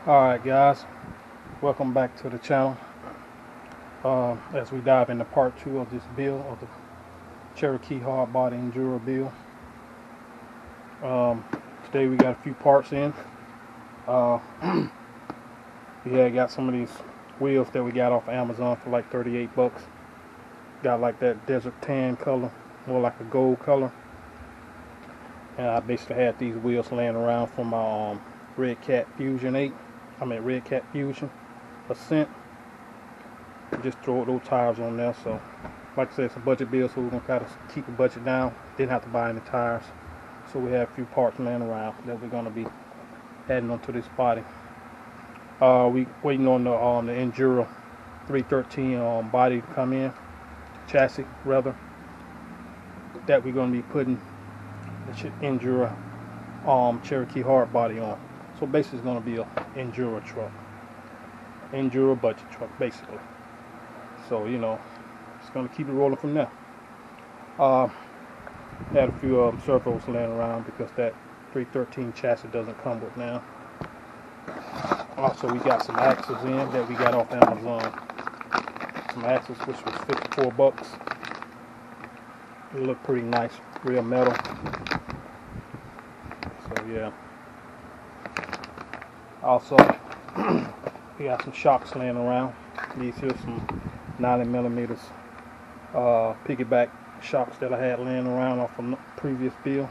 Alright guys, welcome back to the channel. As we dive into part 2 of this build of the Cherokee hard body Enduro build. Today we got a few parts in. We had got some of these wheels that we got off Amazon for like 38 bucks. Got like that desert tan color, more like a gold color. And I basically had these wheels laying around from my Rc4x4 Fusion Ascent. Just throw those tires on there. So like I said, it's a budget build, so we're gonna try to keep the budget down. Didn't have to buy any tires, so we have a few parts laying around that we're gonna be adding onto this body. We waiting on the Endura 313 body to come in, chassis rather, that we're gonna be putting the Endura Cherokee hard body on. So basically it's going to be a Enduro truck, Enduro budget truck basically. So you know, it's going to keep it rolling from there. Had a few servos laying around because that 313 chassis doesn't come with now. Also we got some axles in that we got off Amazon. Some axles which was 54 bucks. They look pretty nice, real metal. So yeah. Also, we got some shocks laying around. These here are some 90mm piggyback shocks that I had laying around off from the previous build.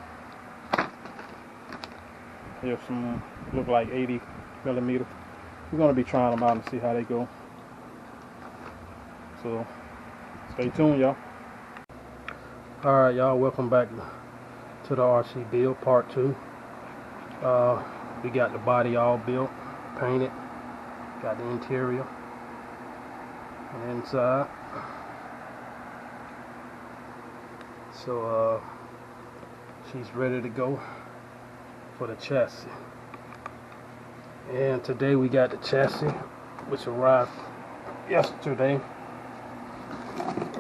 Here's some, look like 80mm. We're going to be trying them out and see how they go. So, stay tuned, y'all. Alright, y'all, welcome back to the RC build, part 2. We got the body all built, painted, got the interior and inside. So she's ready to go for the chassis. And today we got the chassis, which arrived yesterday.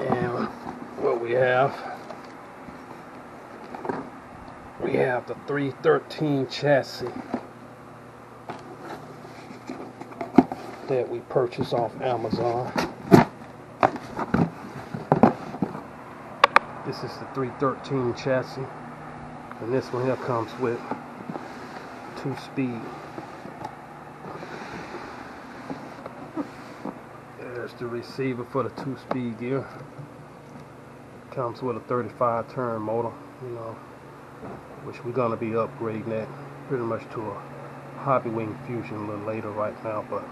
And what we have the 313 chassis that we purchased off Amazon. This is the 313 chassis, and this one here comes with 2-speed. There's the receiver for the 2-speed gear. Comes with a 35 turn motor, you know, which we're gonna be upgrading that pretty much to a hobby wing fusion a little later right now, but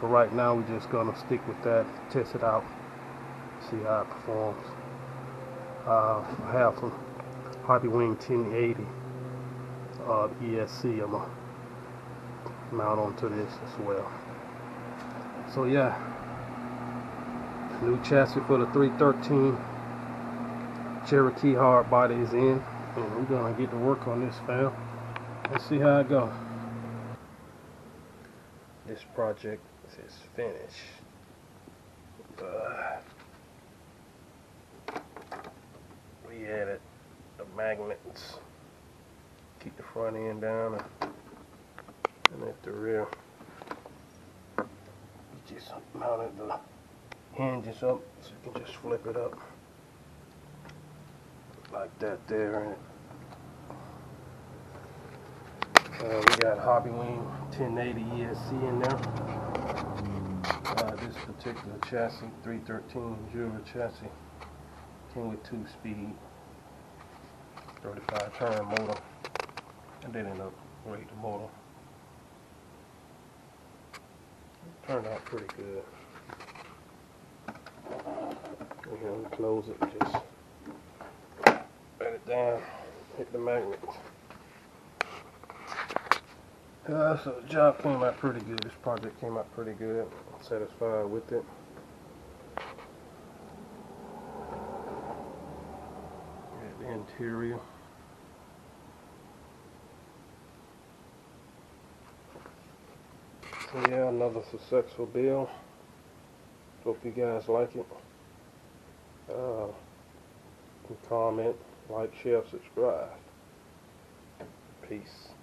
for right now we're just gonna stick with that, test it out, see how it performs. I have some hobby wing 1080 ESC I'm gonna mount onto this as well. So yeah, new chassis for the 313 Cherokee hard body is in, and we're gonna get to work on this, fam. Let's see how it goes. This project is finished. We added the magnets, keep the front end down, and at the rear, just mounted the hinges up so you can just flip it up like that there. We got hobby wing 1080 ESC in there. This particular chassis, 313 Enduro chassis, came with 2-speed, 35 turn motor, and they didn't upgrade the motor. Turned out pretty good. We're going to close it, just let it down, hit the magnet. So the job came out pretty good. This project came out pretty good. I'm satisfied with it. Got the interior. So yeah, another successful build. Hope you guys like it. Comment, like, share, subscribe. Peace.